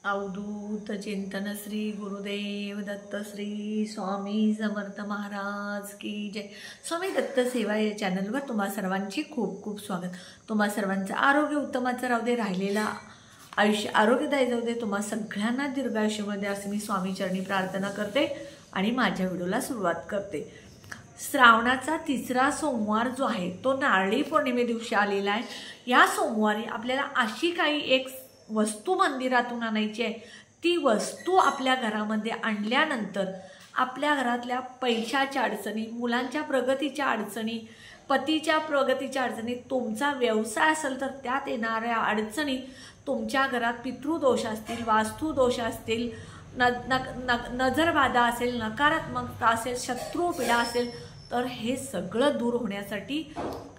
अवधूत चिंतन श्री गुरुदेव दत्त श्री स्वामी समर्थ महाराज की जय। स्वामी दत्त सेवा या चॅनलवर तुम्हा सर्वांची खूप खूप स्वागत। तुम्हा सर्वांचं आरोग्य उत्तमाचं राहू दे, राहिलेला आयुष्य आरोग्यदायी जाऊ दे, तुम्हा सगळ्यांना दीर्घायुष्यामध्ये असे मी स्वामी चरणी प्रार्थना करते आणि माझ्या व्हिडिओला सुरुवात करते। श्रावणाचा तिसरा सोमवार जो आहे तो नारळी पौर्णिमे दिवशी आलेला आहे। या सोमवारी आपल्याला अशी काही एक वस्तू मंदिरातून आणायची आहे। ती वस्तू आपल्या घरामध्ये आणल्यानंतर आपल्या घरातल्या पैशाच्या अडचणी, मुलांच्या प्रगतीच्या अडचणी, पतीच्या प्रगतीच्या अडचणी, तुमचा व्यवसाय असेल तर त्यात येणाऱ्या अडचणी, तुमच्या घरात पितृदोष असतील, वास्तुदोष असतील, नजरबाधा असेल, नकारात्मकता असेल, शत्रुपीडा असेल, तर हे सगळं दूर होण्यासाठी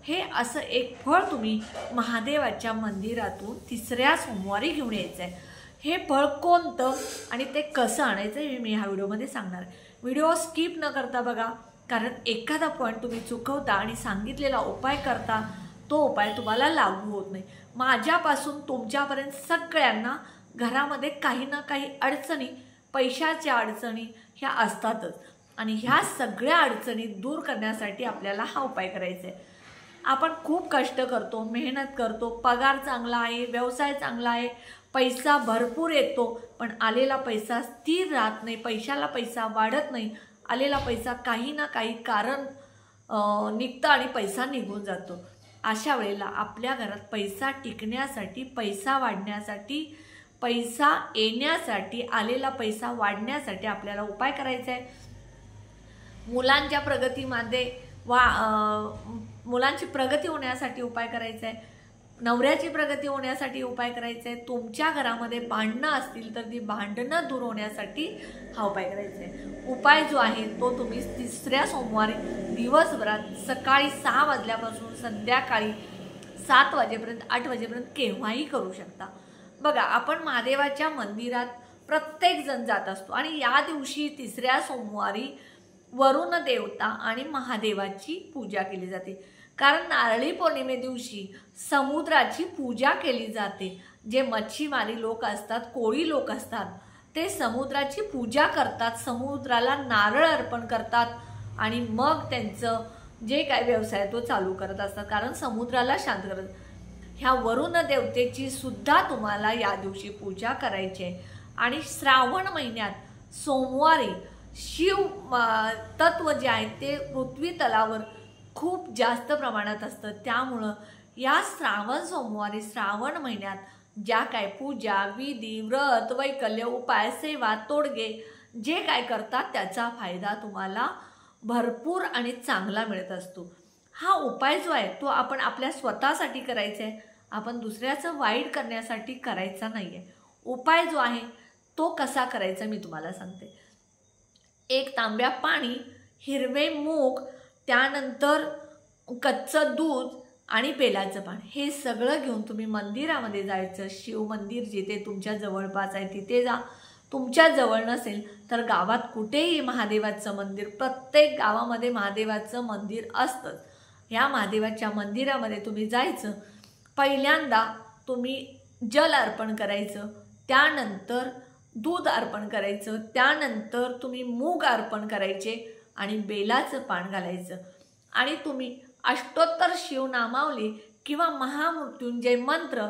हे असं एक फळ तुम्ही महादेवाच्या मंदिरातून तिसऱ्या सोमवारी घेऊन यायचं आहे। हे फळ कोणतं आणि ते कसं आणायचं हे मी ह्या व्हिडिओमध्ये सांगणार आहे। व्हिडिओ स्किप न करता बघा, कारण एखादा पॉईंट तुम्ही चुकवता आणि सांगितलेला उपाय करता तो उपाय तुम्हाला लागू होत नाही। माझ्यापासून तुमच्यापर्यंत सगळ्यांना घरामध्ये काही ना काही अडचणी, पैशाच्या अडचणी ह्या असतातच आणि ह्या सगळ्या अडचणी दूर करण्यासाठी आपल्याला हा उपाय करायचा आहे। आपण खूप कष्ट करतो, मेहनत करतो, पगार चांगला आहे, व्यवसाय चांगला आहे, पैसा भरपूर येतो, पण आलेला पैसा स्थिर राहत नाही, पैशाला पैसा वाढत नाही, आलेला पैसा काही ना काही कारण निघतं आणि पैसा निघून जातो। अशा वेळेला आपल्या घरात पैसा टिकण्यासाठी, पैसा वाढण्यासाठी, पैसा येण्यासाठी, आलेला पैसा वाढण्यासाठी आपल्याला उपाय करायचा आहे। मुलांच्या प्रगतीमध्ये मुलांची प्रगती होण्यासाठी उपाय करायचा आहे, नवऱ्याची प्रगती होण्यासाठी उपाय करायचा आहे, तुमच्या घरामध्ये भांडणं असतील तर ती भांडणं दूर होण्यासाठी हा उपाय करायचा आहे। उपाय जो आहे तो तुम्ही तिसऱ्या सोमवारी दिवसभरात सकाळी 6 वाजल्यापासून संध्याकाळी 7 वाजेपर्यंत, 8 वाजेपर्यंत केव्हाही करू शकता। बघा, आपण महादेवाच्या मंदिरात प्रत्येक जण जात असतो आणि या दिवशी तिसऱ्या सोमवारी वरुण देवता आणि महादेवाची पूजा केली जाते, कारण नारळी पौर्णिमे दिवशी समुद्राची पूजा केली जाते। जे मच्छीमारी लोक असतात, कोळी लोक असतात, ते समुद्राची पूजा करतात, समुद्राला नारळ अर्पण करतात आणि मग त्यांचं जे काय व्यवसाय तो चालू करत असतात, कारण समुद्राला शांत करत। ह्या वरुण देवतेची सुद्धा तुम्हाला या दिवशी पूजा करायची आहे आणि श्रावण महिन्यात सोमवारी शिव तत्व जे आहे ते पृथ्वी तलावर खूप जास्त प्रमाणात असतं। त्यामुळं या श्रावण सोमवारी, श्रावण महिन्यात ज्या काय पूजा, विधी, व्रत, वैकल्य, उपाय, सेवा, तोडगे जे काय करतात त्याचा फायदा तुम्हाला भरपूर आणि चांगला मिळत असतो। हा उपाय जो आहे तो आपण आपल्या स्वतःसाठी करायचा आहे, आपण दुसऱ्याचं वाईट करण्यासाठी करायचा नाही आहे। उपाय जो आहे तो कसा करायचा मी तुम्हाला सांगते। 1 तांब्या पाणी, हिरवे मूग, त्यानंतर कच्चं दूध आणि बेलाचं पान, हे सगळं घेऊन तुम्ही मंदिरामध्ये जायचं। शिव मंदिर जिथे तुमच्या जवळपास आहे तिथे जा, तुमच्या जवळ नसेल तर गावात कुठेही महादेवाचं मंदिर, प्रत्येक गावामध्ये महादेवाचं मंदिर असतं। ह्या महादेवाच्या मंदिरामध्ये तुम्ही जायचं, पहिल्यांदा तुम्ही जल अर्पण करायचं, त्यानंतर दूध अर्पण करायचं, त्यानंतर तुम्ही मूग अर्पण करायचे आणि बेलाचं पान घालायचं आणि तुम्ही अष्टोत्तर शिवनामावली किंवा महामृत्युंजय मंत्र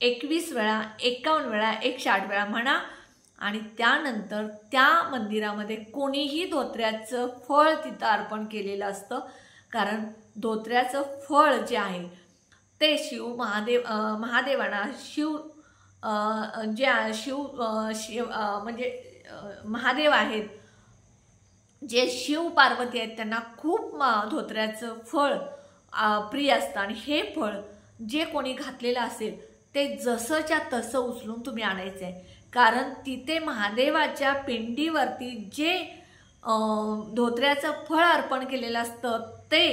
21 वेळा, 51 वेळा, 108 वेळा म्हणा आणि त्यानंतर त्या मंदिरामध्ये कोणीही धोत्र्याचं फळ तिथं अर्पण केलेलं असतं, कारण धोत्र्याचं फळ जे आहे ते महादेवांना म्हणजे महादेव आहेत, जे शिव पार्वती आहेत, त्यांना खूप धोत्र्याचं फळ प्रिय असतं आणि हे फळ जे कोणी घातलेलं असेल ते जसंच्या तसं उचलून तुम्ही आणायचं आहे, कारण तिथे महादेवाच्या पिंडीवरती जे धोत्र्याचं फळ अर्पण केलेलं असतं ते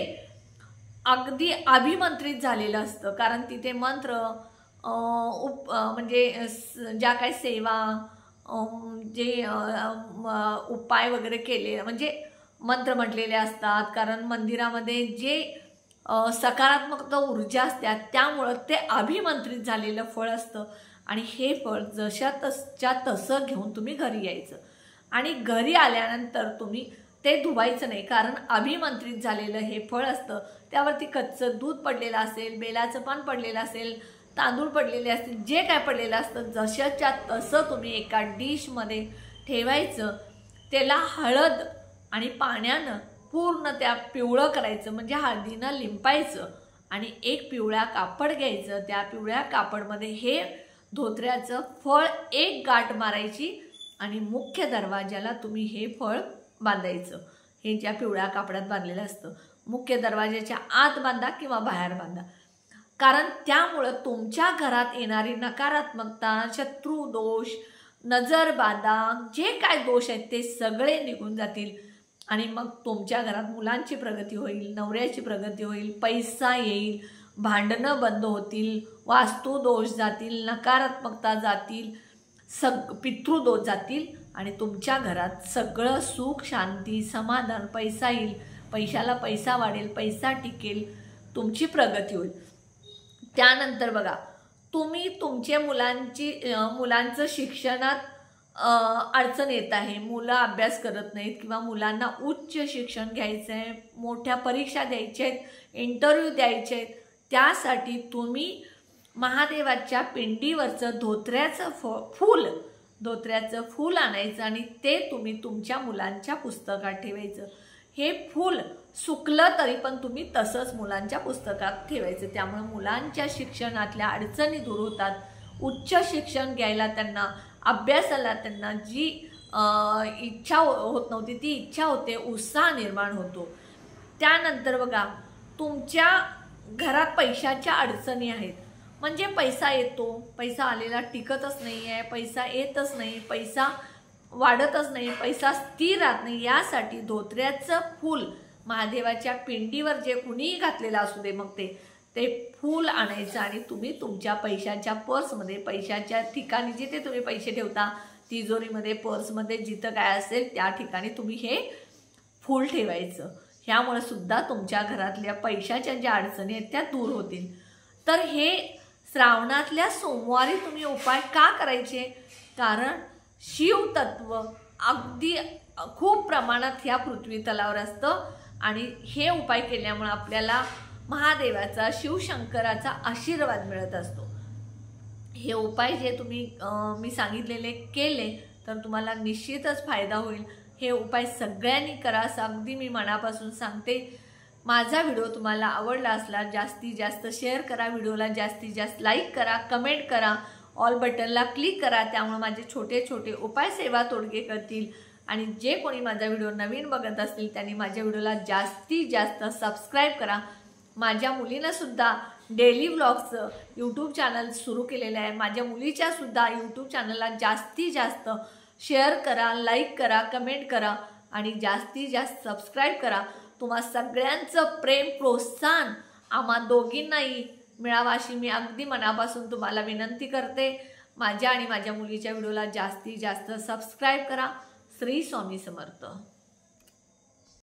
अगदी अभिमंत्रित झालेलं असतं, कारण तिथे मंत्र म्हणजे ज्या काही सेवा, जे उपाय वगैरे केले म्हणजे मंत्र म्हटलेले असतात, कारण मंदिरामध्ये जे सकारात्मक ऊर्जा असतात त्यामुळं ते अभिमंत्रित झालेलं फळ असतं आणि हे फळ जशाच्या तसं घेऊन तुम्ही घरी यायचं आणि घरी आल्यानंतर तुम्ही ते धुवायचं नाही, कारण अभिमंत्रित झालेलं हे फळ असतं, त्यावरती कच्चं दूध पडलेलं असेल, बेलाचं पान पडलेलं असेल, तांदूळ पडलेले असतील, जे काय पडलेलं असतं जशाच्या तसं तुम्ही एका डिशमध्ये ठेवायचं. त्याला हळद आणि पाण्यानं पूर्ण त्या पिवळं करायचं, म्हणजे हळदीनं लिंपायचं आणि एक पिवळा कापड घ्यायचं. त्या पिवळ्या कापडमध्ये हे धोत्र्याचं फळ एक गाठ मारायची आणि मुख्य दरवाजाला तुम्ही हे फळ बांधायचं. हे ज्या पिवळ्या कापडात बांधलेलं असतं मुख्य दरवाजाच्या आत बांधा किंवा बाहेर बांधा, कारण त्यामुळं तुमच्या घरात येणारी नकारात्मकता, शत्रू दोष, नजर बाधा, जे काय दोष आहेत ते सगळे निघून जातील आणि मग तुमच्या घरात मुलांची प्रगती होईल, नवऱ्याची प्रगती होईल, पैसा येईल, भांडणं बंद होतील, वास्तू दोष जातील, नकारात्मकता जातील, पितृदोष जातील आणि तुमच्या घरात सगळं सुख, शांती, समाधान, पैसा येईल, पैशाला पैसा वाढेल, पैसा टिकेल, तुमची प्रगती होईल. त्यानंतर बघा, तुम्ही तुमच्या मुलांचं शिक्षणात अडचण येत आहे, मुलं अभ्यास करत नाहीत किंवा मुलांना उच्च शिक्षण घ्यायचं आहे, मोठ्या परीक्षा द्यायच्या आहेत, इंटरव्ह्यू द्यायचे आहेत, त्यासाठी तुम्ही महादेवाच्या पिंडीवरचं धोत्र्याचं फूल आणायचं आणि ते तुम्ही तुमच्या मुलांच्या पुस्तकात ठेवायचं. हे फूल सुकलं तरी पण तुम्ही तसंच मुलांच्या पुस्तकात ठेवायचं. त्यामुळे मुलांच्या शिक्षणातल्या अडचणी दूर होतात, उच्च शिक्षण घ्यायला त्यांना, अभ्यासाला त्यांना जी इच्छा होत नव्हती ती इच्छा होते, उत्साह निर्माण होतो. त्यानंतर बघा, तुमच्या घरात पैशाच्या अडचणी आहेत, म्हणजे पैसा येतो, पैसा आलेला टिकतच नाही आहे, पैसा येतच नाही, पैसा वाढतच नाही, पैसा स्थिर राहत नाही, यासाठी धोत्र्याचं फूल महादेवाच्या पिंडीवर जे कुणीही घातलेलं असू दे, मग ते फूल आणायचं आणि तुम्ही तुमच्या पैशाच्या पर्समध्ये, पैशाच्या ठिकाणी जिथे तुम्ही पैसे ठेवता, तिजोरीमध्ये, पर्समध्ये, जिथं काय असेल त्या ठिकाणी तुम्ही हे फूल ठेवायचं. ह्यामुळे सुद्धा तुमच्या घरातल्या पैशाच्या ज्या अडचणी आहेत त्या दूर होतील. तर हे श्रावणातल्या सोमवारी तुम्ही उपाय का करायचे, कारण शिवतत्व अगदी खूप प्रमाणात ह्या पृथ्वी तलावर असतं आणि हे उपाय केल्यामुळे आपल्याला महादेवाचा, शिवशंकराचा आशीर्वाद मिळत असतो. हे उपाय जे तुम्ही मी सांगितलेले केले तर तुम्हाला निश्चितच फायदा होईल. हे उपाय सगळ्यांनी करा, असं अगदी मी मनापासून सांगते. माझा व्हिडिओ तुम्हाला आवडला असला जास्तीत जास्त शेअर करा, व्हिडिओला जास्तीत जास्त लाईक करा, कमेंट करा, ऑल बटनला क्लिक करा. त्यामुळे माझे छोटे छोटे उपाय सेवा तोडगे करतील आणि जे कोणी माझा व्हिडिओ नवीन बघत असतील त्यांनी माझ्या व्हिडिओला जास्तीत जास्त सबस्क्राईब करा. माझ्या मुलीनं सुद्धा डेली व्लॉग्सचं यूट्यूब चॅनल सुरू केलेलं आहे. माझ्या मुलीच्या सुद्धा यूट्यूब चॅनलला जास्तीत जास्त शेअर करा, लाईक करा, कमेंट करा आणि जास्तीत जास्त सबस्क्राईब करा. तुम्हा सगळ्यांचं प्रेम, प्रोत्साहन आम्हा दोघींनाही मिळावं अशी मी अगदी मनापासून तुम्हाला विनंती करते. माझ्या आणि माझ्या मुलीच्या व्हिडिओला जास्तीत जास्त सबस्क्राईब करा. श्री स्वामी समर्थ.